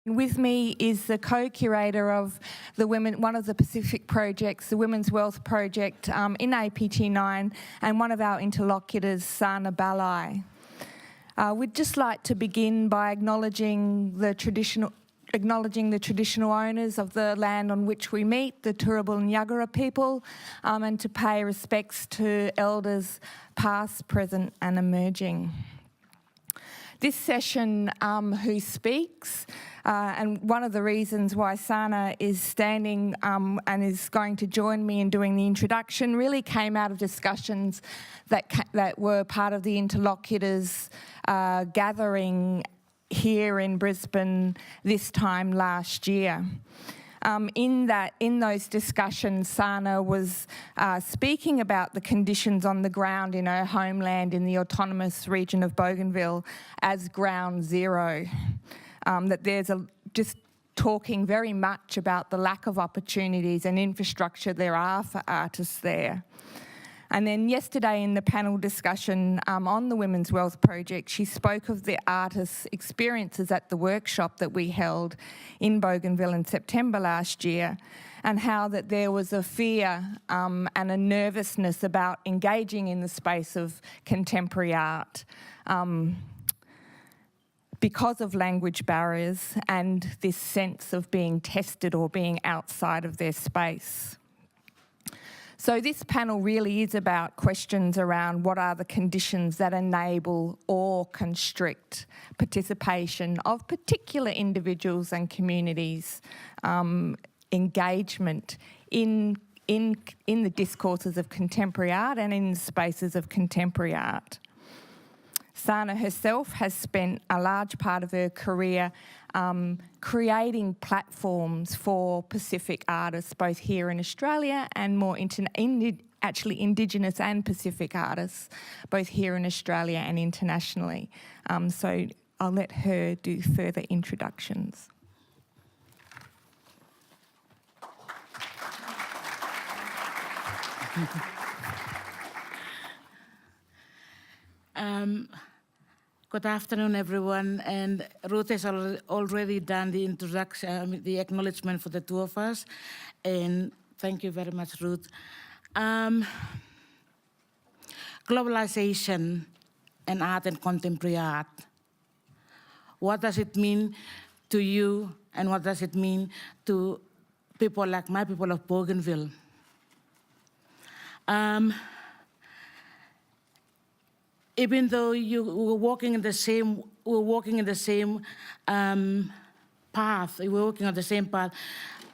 With me is the co-curator of one of the Pacific projects, the Women's Wealth Project in APT9, and one of our interlocutors, Sana Balai. We'd just like to begin by acknowledging the traditional owners of the land on which we meet, the Turrbal and Yagara people, and to pay respects to elders past, present and emerging. This session, Who Speaks? And one of the reasons why Sana is standing and is going to join me in doing the introduction really came out of discussions that were part of the interlocutors gathering here in Brisbane this time last year. In those discussions, Sana was speaking about the conditions on the ground in her homeland in the autonomous region of Bougainville as ground zero. That there's just talking very much about the lack of opportunities and infrastructure there are for artists there. And then yesterday in the panel discussion on the Women's Wealth Project, she spoke of the artists' experiences at the workshop that we held in Bougainville in September last year, and how that there was a fear and a nervousness about engaging in the space of contemporary art because of language barriers and this sense of being tested or being outside of their space. So this panel really is about questions around what are the conditions that enable or constrict participation of particular individuals and communities, engagement in the discourses of contemporary art and in the spaces of contemporary art. Sana herself has spent a large part of her career creating platforms for Pacific artists, both here in Australia and more actually Indigenous and Pacific artists, both here in Australia and internationally. So I'll let her do further introductions. Good afternoon, everyone. And Ruth has already done the introduction, the acknowledgement for the two of us. And thank you very much, Ruth. Globalization and art and contemporary art. What does it mean to you, and what does it mean to people like my people of Bougainville? Even though we're walking in the same path, we're walking on the same path,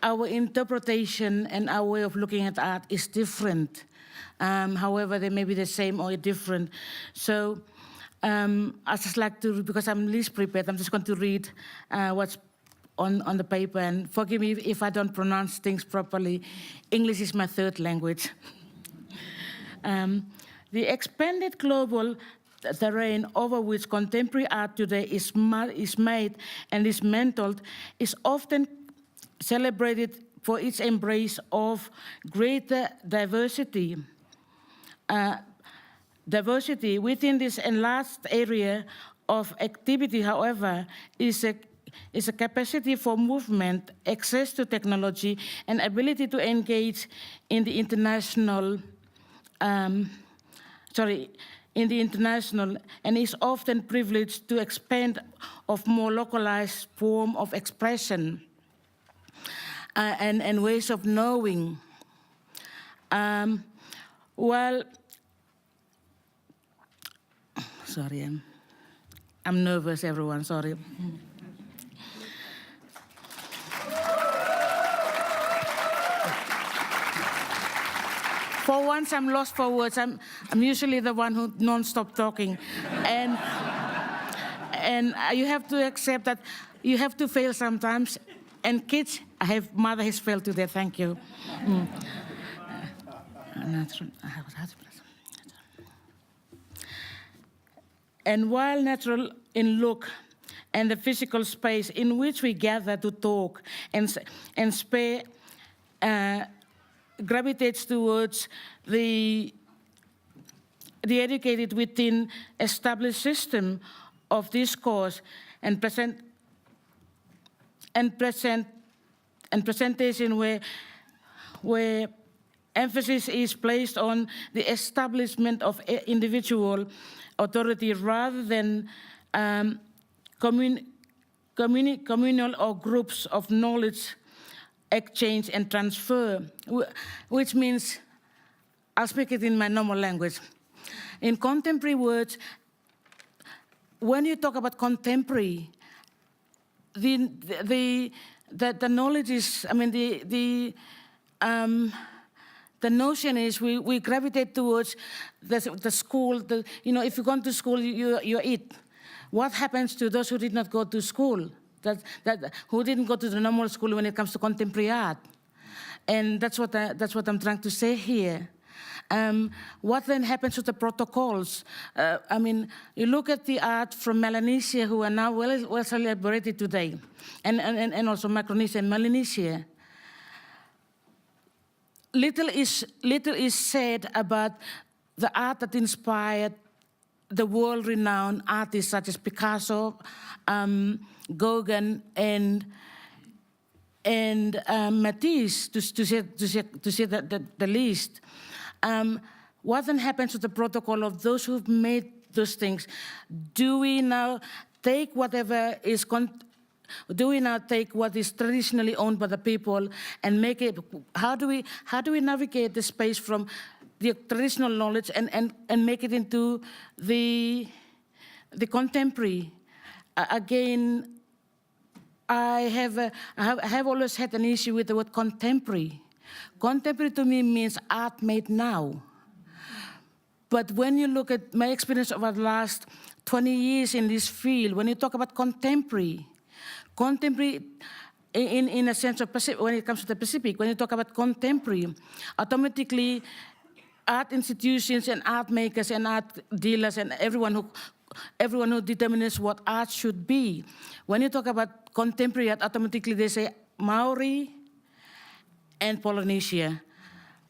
our interpretation and our way of looking at art is different. However, they may be the same or different. So I just like to, because I'm least prepared, I'm just going to read what's on the paper, and forgive me if I don't pronounce things properly. English is my third language. The expanded global terrain over which contemporary art today is made and dismantled is often celebrated for its embrace of greater diversity. Diversity within this enlarged area of activity, however, is a capacity for movement, access to technology, and ability to engage in the international and is often privileged to expand of more localized form of expression and ways of knowing. Well, sorry, I'm nervous, everyone, sorry. For once, I'm lost for words. I'm usually the one who non-stop talking. And you have to accept that you have to fail sometimes. And kids, mother has failed today, thank you. And while natural in look and the physical space in which we gather to talk and spare gravitates towards the educated within established system of discourse and present and presentation where emphasis is placed on the establishment of individual authority rather than communal or groups of knowledge exchange and transfer, which means, I'll speak it in my normal language. In contemporary words, when you talk about contemporary, the knowledge is, I mean, the notion is we gravitate towards the school. If you go to school, you eat. What happens to those who did not go to school? Who didn't go to the normal school when it comes to contemporary art? And that's what I'm trying to say here. What then happens to the protocols? I mean, you look at the art from Melanesia, who are now well celebrated today, and also Micronesia and Melanesia. Little is said about the art that inspired the world-renowned artists such as Picasso, Gauguin, and Matisse, to say the least. What then happens to the protocol of those who've made those things? Do we now take whatever is do we now take what is traditionally owned by the people and make it? How do we navigate the space from the traditional knowledge and make it into the contemporary? Again, I have always had an issue with the word contemporary. Contemporary to me means art made now. But when you look at my experience over the last 20 years in this field, when you talk about contemporary in a sense of Pacific, when it comes to the Pacific, when you talk about contemporary, automatically art institutions and art makers and art dealers and everyone who determines what art should be. When you talk about contemporary art, automatically they say Maori and Polynesia.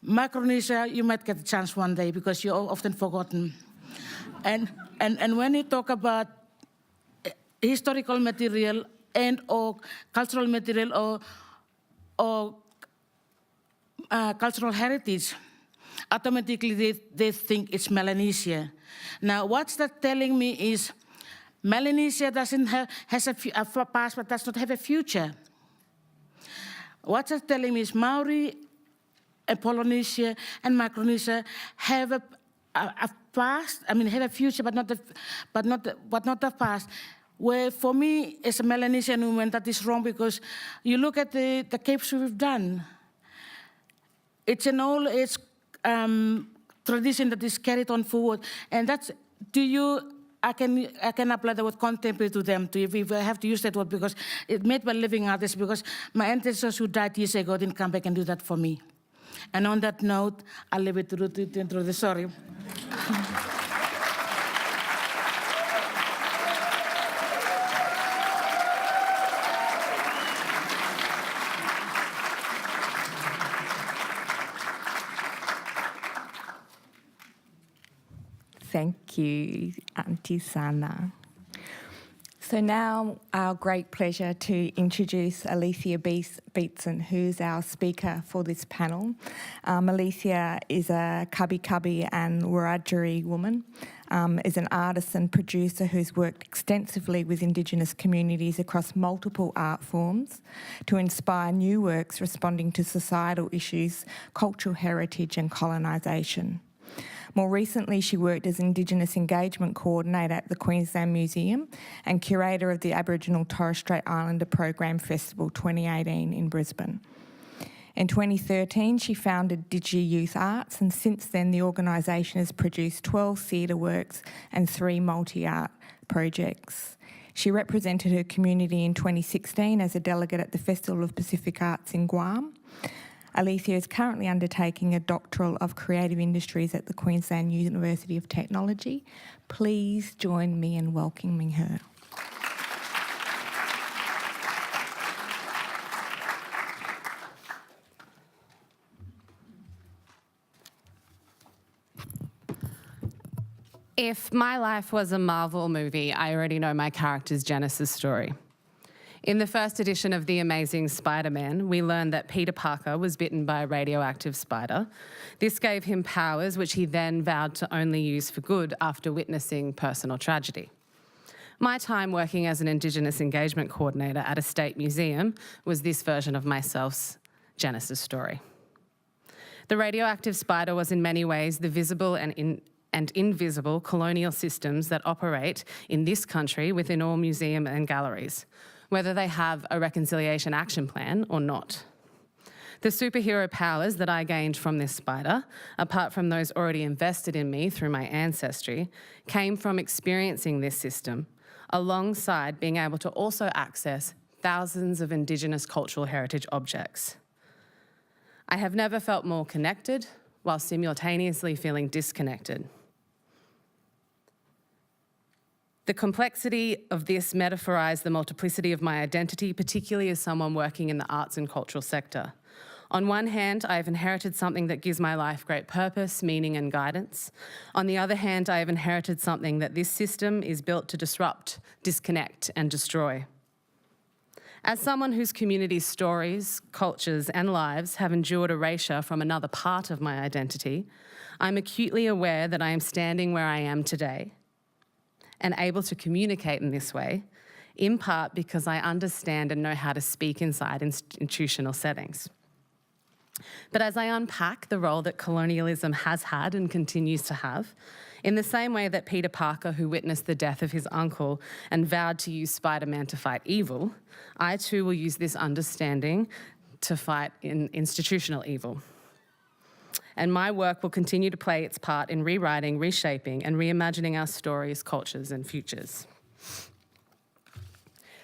Micronesia, you might get a chance one day because you're often forgotten. And when you talk about historical material and or cultural material or cultural heritage, automatically they think it's Melanesia. Now, what's that telling me is Melanesia has a past but does not have a future. What's that telling me is Maori and Polynesia and Micronesia have a past. I mean, have a future, but not the past. Where for me, as a Melanesian woman, that is wrong because you look at the capes we've done. It's an old-age tradition that is carried on forward, and that's. I can apply the word contemporary to them too, if I have to use that word because it's made by living artists, because my ancestors who died years ago didn't come back and do that for me. And on that note, I'll leave it to the sorry. Thank you, Auntie Sana. So now our great pleasure to introduce ALETHEA BEETSON, who's our speaker for this panel. ALETHEA is a Kabi and Wiradjuri woman, is an artist and producer who's worked extensively with Indigenous communities across multiple art forms to inspire new works responding to societal issues, cultural heritage and colonisation. More recently, she worked as Indigenous Engagement Coordinator at the Queensland Museum and curator of the Aboriginal Torres Strait Islander Program Festival 2018 in Brisbane. In 2013, she founded Digi Youth Arts, and since then the organisation has produced 12 theatre works and 3 multi-art projects. She represented her community in 2016 as a delegate at the Festival of Pacific Arts in Guam. ALETHEA is currently undertaking a doctoral of creative industries at the Queensland University of Technology. Please join me in welcoming her. If my life was a Marvel movie, I already know my character's Genesis story. In the first edition of The Amazing Spider-Man, we learned that Peter Parker was bitten by a radioactive spider. This gave him powers which he then vowed to only use for good after witnessing personal tragedy. My time working as an Indigenous engagement coordinator at a state museum was this version of myself's Genesis story. The radioactive spider was in many ways the visible and invisible colonial systems that operate in this country within all museums and galleries, whether they have a reconciliation action plan or not. The superhero powers that I gained from this spider, apart from those already invested in me through my ancestry, came from experiencing this system, alongside being able to also access thousands of Indigenous cultural heritage objects. I have never felt more connected while simultaneously feeling disconnected. The complexity of this metaphorised the multiplicity of my identity, particularly as someone working in the arts and cultural sector. On one hand, I have inherited something that gives my life great purpose, meaning and guidance. On the other hand, I have inherited something that this system is built to disrupt, disconnect and destroy. As someone whose community's stories, cultures and lives have endured erasure from another part of my identity, I'm acutely aware that I am standing where I am today and able to communicate in this way, in part because I understand and know how to speak inside institutional settings. But as I unpack the role that colonialism has had and continues to have, in the same way that Peter Parker, who witnessed the death of his uncle and vowed to use Spider-Man to fight evil, I too will use this understanding to fight in institutional evil. And my work will continue to play its part in rewriting, reshaping, and reimagining our stories, cultures, and futures.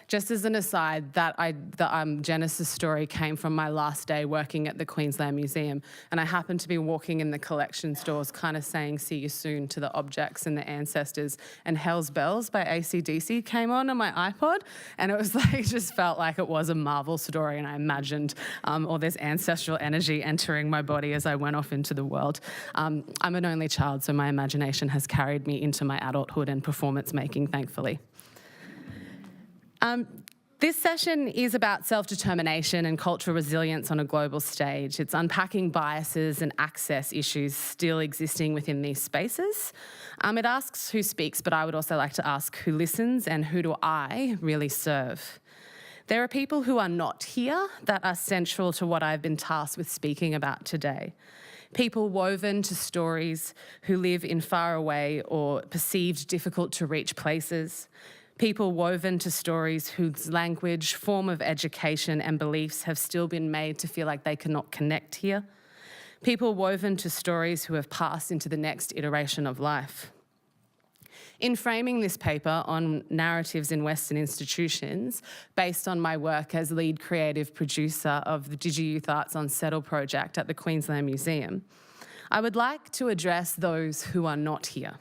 Just as an aside, the Genesis story came from my last day working at the Queensland Museum, and I happened to be walking in the collection stores kind of saying "see you soon" to the objects and the ancestors, and Hell's Bells by AC/DC came on my iPod, and it was like, it just felt like it was a Marvel story, and I imagined all this ancestral energy entering my body as I went off into the world. I'm an only child, so my imagination has carried me into my adulthood and performance making, thankfully. This session is about self-determination and cultural resilience on a global stage. It's unpacking biases and access issues still existing within these spaces. It asks who speaks, but I would also like to ask who listens and who do I really serve. There are people who are not here that are central to what I've been tasked with speaking about today. People woven to stories who live in faraway or perceived difficult to reach places. People woven to stories whose language, form of education and beliefs have still been made to feel like they cannot connect here. People woven to stories who have passed into the next iteration of life. In framing this paper on narratives in Western institutions, based on my work as lead creative producer of the DigiYouth Arts on Settle project at the Queensland Museum, I would like to address those who are not here.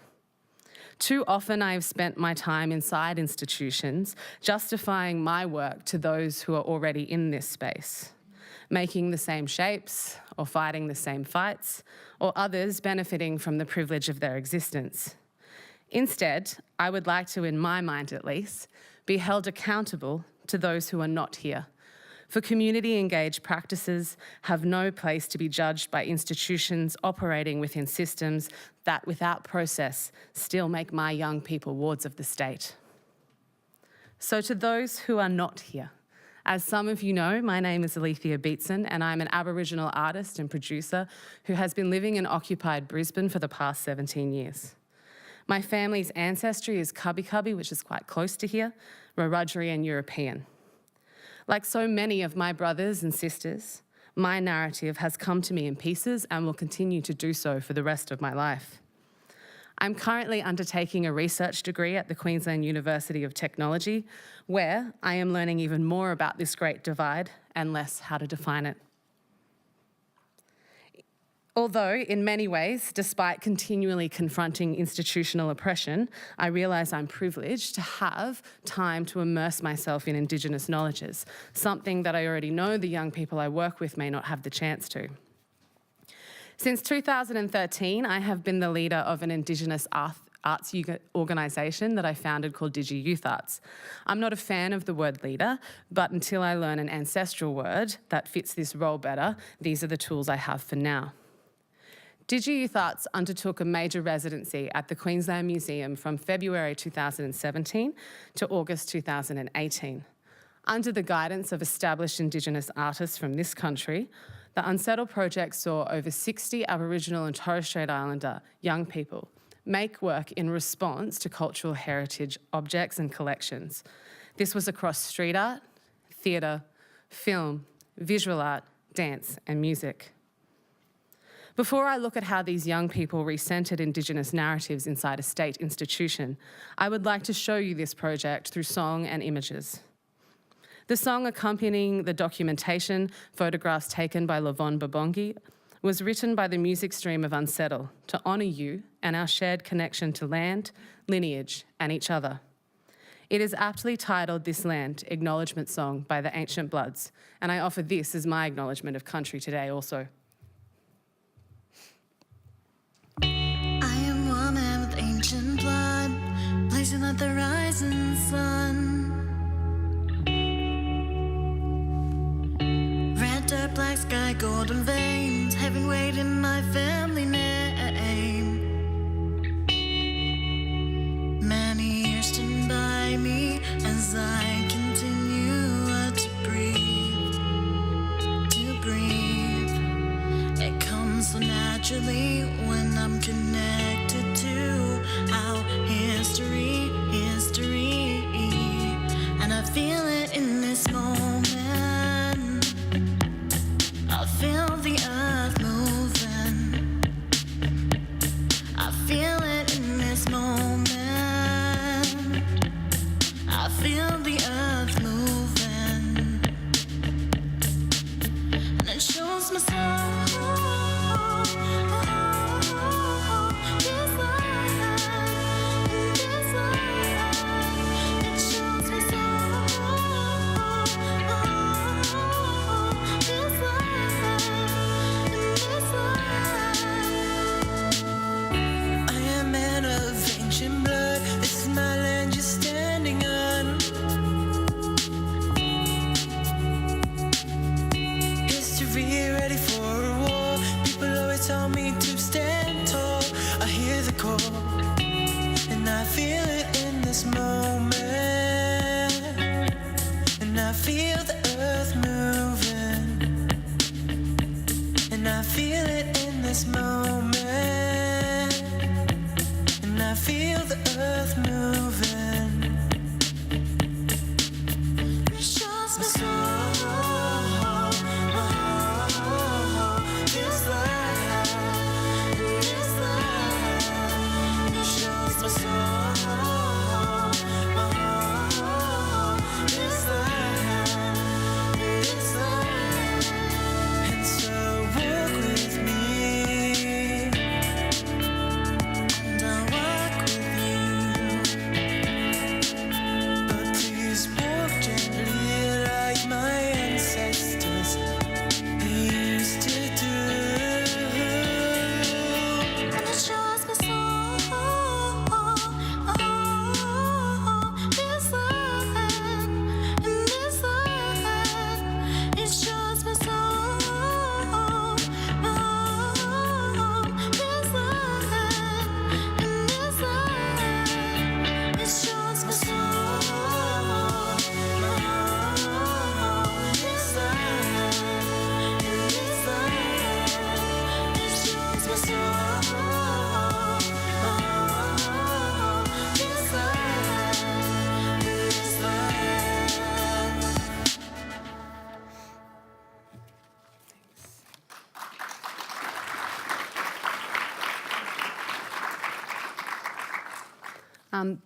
Too often I have spent my time inside institutions justifying my work to those who are already in this space, making the same shapes or fighting the same fights, or others benefiting from the privilege of their existence. Instead, I would like to, in my mind at least, be held accountable to those who are not here. For community-engaged practices have no place to be judged by institutions operating within systems that, without process, still make my young people wards of the state. So to those who are not here, as some of you know, my name is ALETHEA BEETSON, and I'm an Aboriginal artist and producer who has been living in occupied Brisbane for the past 17 years. My family's ancestry is Cubby Cubby, which is quite close to here, Wiradjuri and European. Like so many of my brothers and sisters, my narrative has come to me in pieces and will continue to do so for the rest of my life. I'm currently undertaking a research degree at the Queensland University of Technology, where I am learning even more about this great divide and less how to define it. Although, in many ways, despite continually confronting institutional oppression, I realise I'm privileged to have time to immerse myself in Indigenous knowledges, something that I already know the young people I work with may not have the chance to. Since 2013, I have been the leader of an Indigenous arts organisation that I founded called Digi Youth Arts. I'm not a fan of the word leader, but until I learn an ancestral word that fits this role better, these are the tools I have for now. Digi Youth Arts undertook a major residency at the Queensland Museum from February 2017 to August 2018. Under the guidance of established Indigenous artists from this country, the Unsettled project saw over 60 Aboriginal and Torres Strait Islander young people make work in response to cultural heritage objects and collections. This was across street art, theatre, film, visual art, dance and music. Before I look at how these young people recentered Indigenous narratives inside a state institution, I would like to show you this project through song and images. The song accompanying the documentation, photographs taken by Lavon Babongi, was written by the music stream of Unsettle to honour you and our shared connection to land, lineage and each other. It is aptly titled This Land, Acknowledgement Song by the Ancient Bloods, and I offer this as my acknowledgement of country today also. Ancient blood, blazing like the rising sun. Red dirt, black sky, golden veins, heaven weighed in my family name. Many years stand by me as I continue to breathe, It comes so naturally when I'm connected to our history, and I feel it in this moment. I feel the earth moving. I feel it in this moment. I feel the earth moving, and it shows my soul.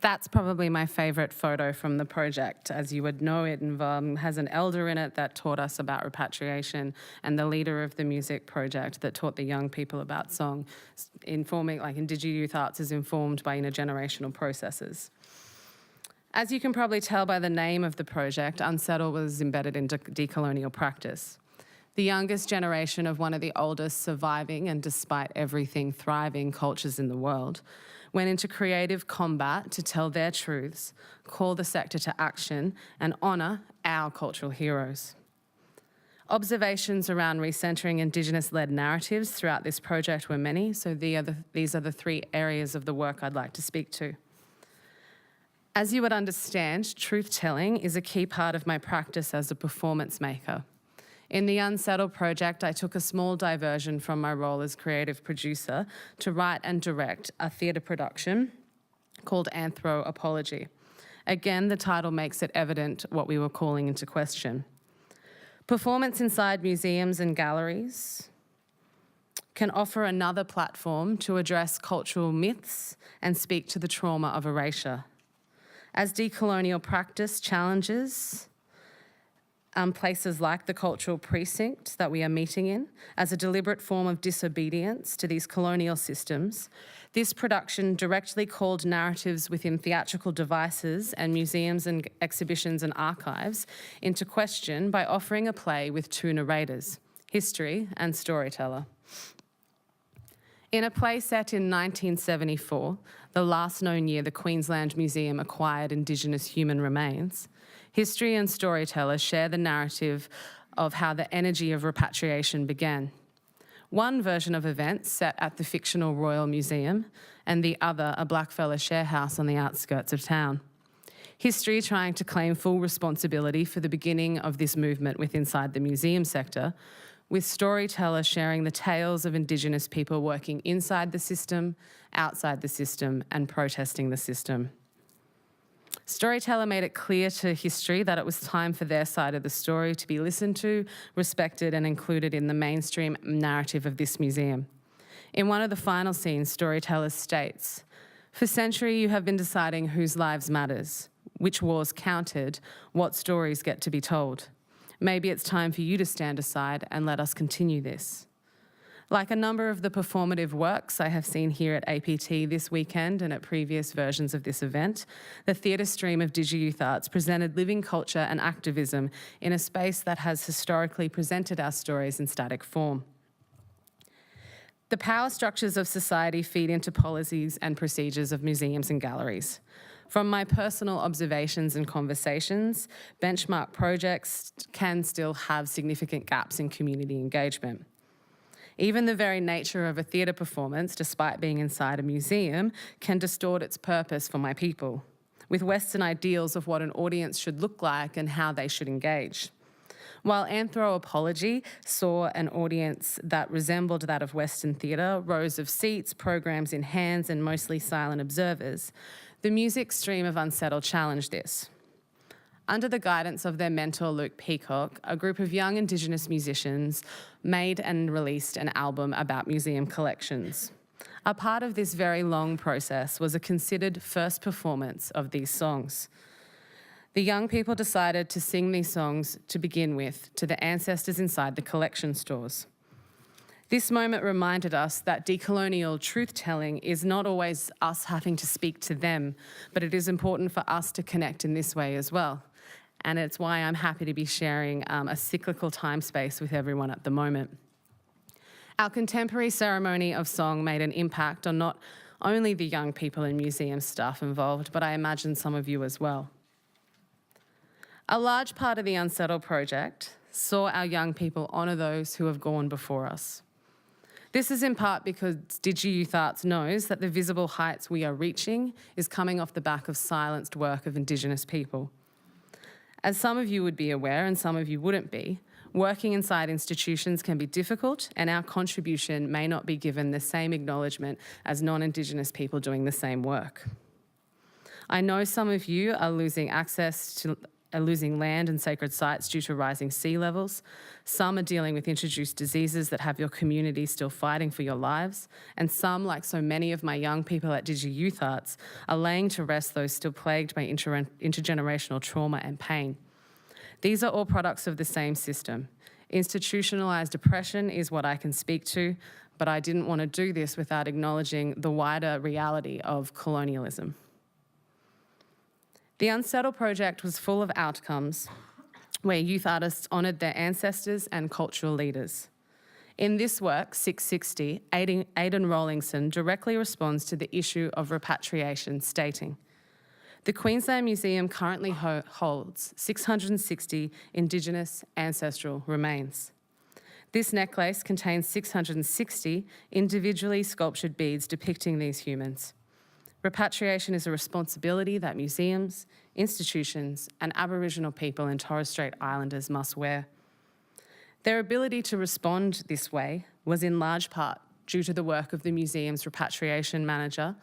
That's probably my favourite photo from the project. As you would know, it has an elder in it that taught us about repatriation and the leader of the music project that taught the young people about song. Informing, like Indigenous Youth Arts is informed by intergenerational processes. As you can probably tell by the name of the project, Unsettle was embedded into decolonial practice. the youngest generation of one of the oldest surviving and, despite everything, thriving cultures in the world, went into creative combat to tell their truths, call the sector to action, and honour our cultural heroes. Observations around recentering Indigenous-led narratives throughout this project were many, so these are the three areas of the work I'd like to speak to. As you would understand, truth-telling is a key part of my practice as a performance maker. In the Unsettled project, I took a small diversion from my role as creative producer to write and direct a theatre production called Anthropology. Again, the title makes it evident what we were calling into question. Performance inside museums and galleries can offer another platform to address cultural myths and speak to the trauma of erasure. As decolonial practice challenges places like the cultural precinct that we are meeting in as a deliberate form of disobedience to these colonial systems, this production directly called narratives within theatrical devices and museums and exhibitions and archives into question by offering a play with two narrators, history and storyteller. In a play set in 1974, the last known year the Queensland Museum acquired Indigenous human remains, history and storyteller share the narrative of how the energy of repatriation began. One version of events set at the fictional Royal Museum, and the other a blackfella share house on the outskirts of town. History trying to claim full responsibility for the beginning of this movement inside the museum sector, with storyteller sharing the tales of Indigenous people working inside the system, outside the system, and protesting the system. Storyteller made it clear to history that it was time for their side of the story to be listened to, respected, and included in the mainstream narrative of this museum. In one of the final scenes, storyteller states, "For centuries you have been deciding whose lives matters, which wars counted, what stories get to be told. Maybe it's time for you to stand aside and let us continue this." Like a number of the performative works I have seen here at APT this weekend and at previous versions of this event, the theatre stream of DigiYouth Arts presented living culture and activism in a space that has historically presented our stories in static form. The power structures of society feed into policies and procedures of museums and galleries. From my personal observations and conversations, benchmark projects can still have significant gaps in community engagement. Even the very nature of a theatre performance, despite being inside a museum, can distort its purpose for my people, with Western ideals of what an audience should look like and how they should engage. While Anthropology saw an audience that resembled that of Western theatre, rows of seats, programs in hands, and mostly silent observers, the music stream of Unsettled challenged this. Under the guidance of their mentor, Luke Peacock, a group of young Indigenous musicians made and released an album about museum collections. A part of this very long process was a considered first performance of these songs. The young people decided to sing these songs to begin with to the ancestors inside the collection stores. This moment reminded us that decolonial truth-telling is not always us having to speak to them, but it is important for us to connect in this way as well. And it's why I'm happy to be sharing a cyclical time space with everyone at the moment. Our contemporary ceremony of song made an impact on not only the young people and museum staff involved, but I imagine some of you as well. A large part of the Unsettled project saw our young people honour those who have gone before us. This is in part because DigiYouth Arts knows that the visible heights we are reaching is coming off the back of silenced work of Indigenous people. As some of you would be aware and some of you wouldn't be, working inside institutions can be difficult and our contribution may not be given the same acknowledgement as non-Indigenous people doing the same work. I know some of you are losing land and sacred sites due to rising sea levels. Some are dealing with introduced diseases that have your community still fighting for your lives. And some, like so many of my young people at DigiYouth Arts, are laying to rest those still plagued by intergenerational trauma and pain. These are all products of the same system. Institutionalised oppression is what I can speak to, but I didn't want to do this without acknowledging the wider reality of colonialism. The Unsettled project was full of outcomes, where youth artists honoured their ancestors and cultural leaders. In this work, 660, Aidan Rawlingson directly responds to the issue of repatriation, stating, "The Queensland Museum currently holds 660 Indigenous ancestral remains. This necklace contains 660 individually sculptured beads depicting these humans. Repatriation is a responsibility that museums, institutions, and Aboriginal people and Torres Strait Islanders must wear. Their ability to respond this way was in large part due to the work of the museum's repatriation manager,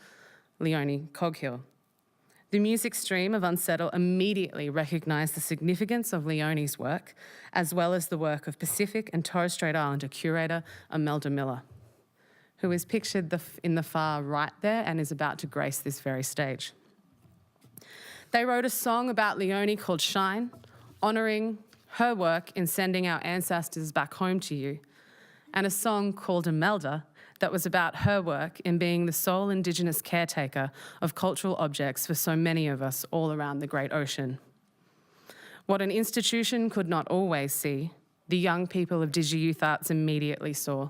Leonie Coghill. The music stream of Unsettle immediately recognised the significance of Leonie's work, as well as the work of Pacific and Torres Strait Islander curator Imelda Miller, who is pictured in the far right there and is about to grace this very stage. They wrote a song about Leonie called Shine, honouring her work in sending our ancestors back home to you, and a song called Imelda that was about her work in being the sole Indigenous caretaker of cultural objects for so many of us all around the Great Ocean. What an institution could not always see, the young people of Digi Youth Arts immediately saw.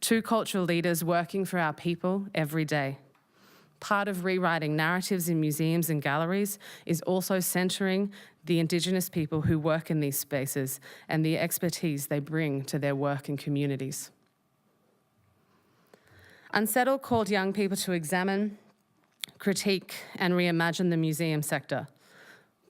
Two cultural leaders working for our people every day. Part of rewriting narratives in museums and galleries is also centering the Indigenous people who work in these spaces and the expertise they bring to their work and communities. Unsettle called young people to examine, critique, and reimagine the museum sector.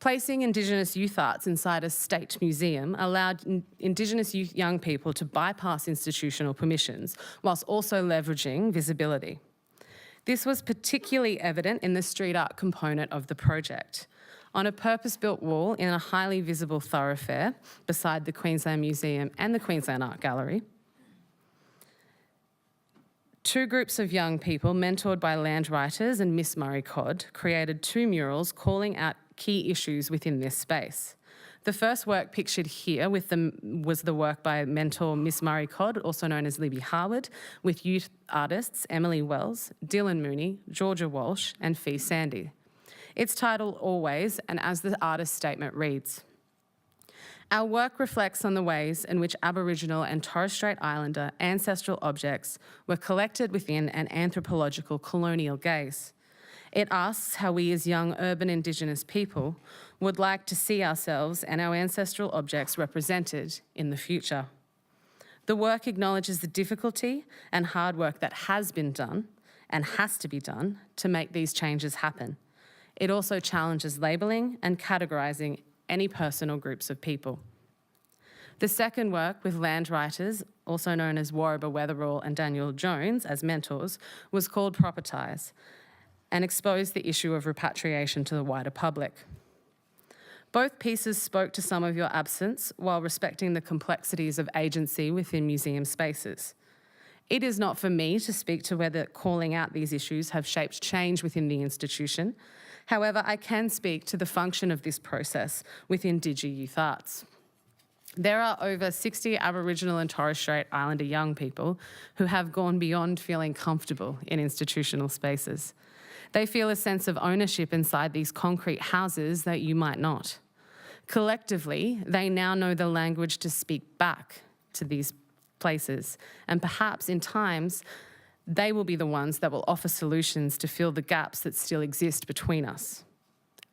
Placing Indigenous youth arts inside a state museum allowed Indigenous young people to bypass institutional permissions whilst also leveraging visibility. This was particularly evident in the street art component of the project. On a purpose-built wall in a highly visible thoroughfare beside the Queensland Museum and the Queensland Art Gallery, two groups of young people, mentored by land writers and Miss Murray Codd, created two murals calling out key issues within this space. The first work pictured here was the work by mentor Miss Murray Codd, also known as Libby Harwood, with youth artists Emily Wells, Dylan Mooney, Georgia Walsh, and Fee Sandy. It's titled Always, and as the artist's statement reads, "Our work reflects on the ways in which Aboriginal and Torres Strait Islander ancestral objects were collected within an anthropological colonial gaze. It asks how we as young urban Indigenous people would like to see ourselves and our ancestral objects represented in the future. The work acknowledges the difficulty and hard work that has been done and has to be done to make these changes happen. It also challenges labelling and categorising any person or groups of people." The second work, with land writers, also known as Warriba Weatherall and Daniel Jones as mentors, was called Properties, and exposed the issue of repatriation to the wider public. Both pieces spoke to some of your absence while respecting the complexities of agency within museum spaces. It is not for me to speak to whether calling out these issues have shaped change within the institution. However, I can speak to the function of this process within Digi Youth Arts. There are over 60 Aboriginal and Torres Strait Islander young people who have gone beyond feeling comfortable in institutional spaces. They feel a sense of ownership inside these concrete houses that you might not. Collectively, they now know the language to speak back to these places, and perhaps in times, they will be the ones that will offer solutions to fill the gaps that still exist between us,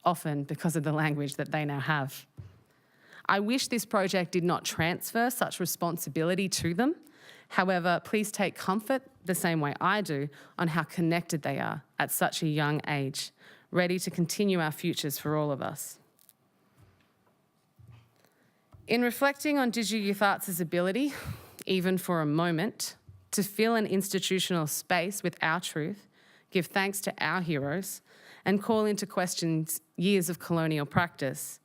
often because of the language that they now have. I wish this project did not transfer such responsibility to them. However, please take comfort, the same way I do, on how connected they are at such a young age, ready to continue our futures for all of us. In reflecting on Digi Youth Arts' ability, even for a moment, to fill an institutional space with our truth, give thanks to our heroes, and call into question years of colonial practice,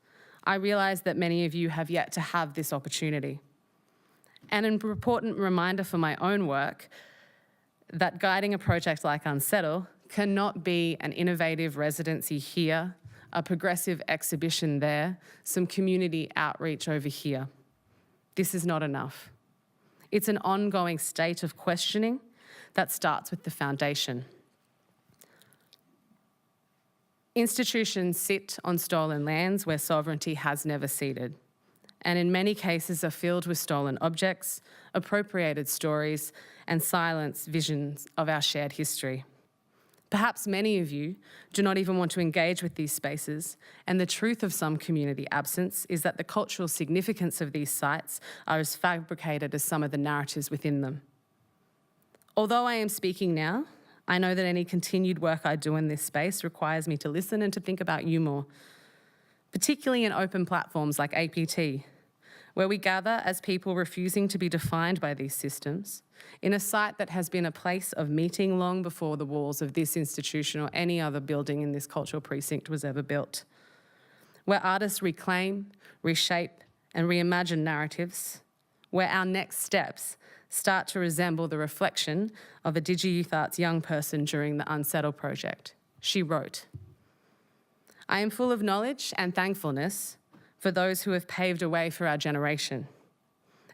I realise that many of you have yet to have this opportunity. And an important reminder for my own work that guiding a project like Unsettle cannot be an innovative residency here, a progressive exhibition there, some community outreach over here. This is not enough. It's an ongoing state of questioning that starts with the foundation. Institutions sit on stolen lands where sovereignty has never ceded. and in many cases are filled with stolen objects, appropriated stories, and silenced visions of our shared history. Perhaps many of you do not even want to engage with these spaces, and the truth of some community absence is that the cultural significance of these sites are as fabricated as some of the narratives within them. Although I am speaking now, I know that any continued work I do in this space requires me to listen and to think about you more, particularly in open platforms like APT, where we gather as people refusing to be defined by these systems, in a site that has been a place of meeting long before the walls of this institution or any other building in this cultural precinct was ever built, where artists reclaim, reshape, and reimagine narratives, where our next steps start to resemble the reflection of a Digi-Youth Arts young person during the Unsettled project. She wrote, "I am full of knowledge and thankfulness for those who have paved a way for our generation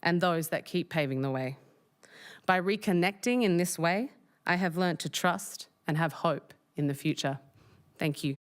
and those that keep paving the way. By reconnecting in this way, I have learnt to trust and have hope in the future." Thank you.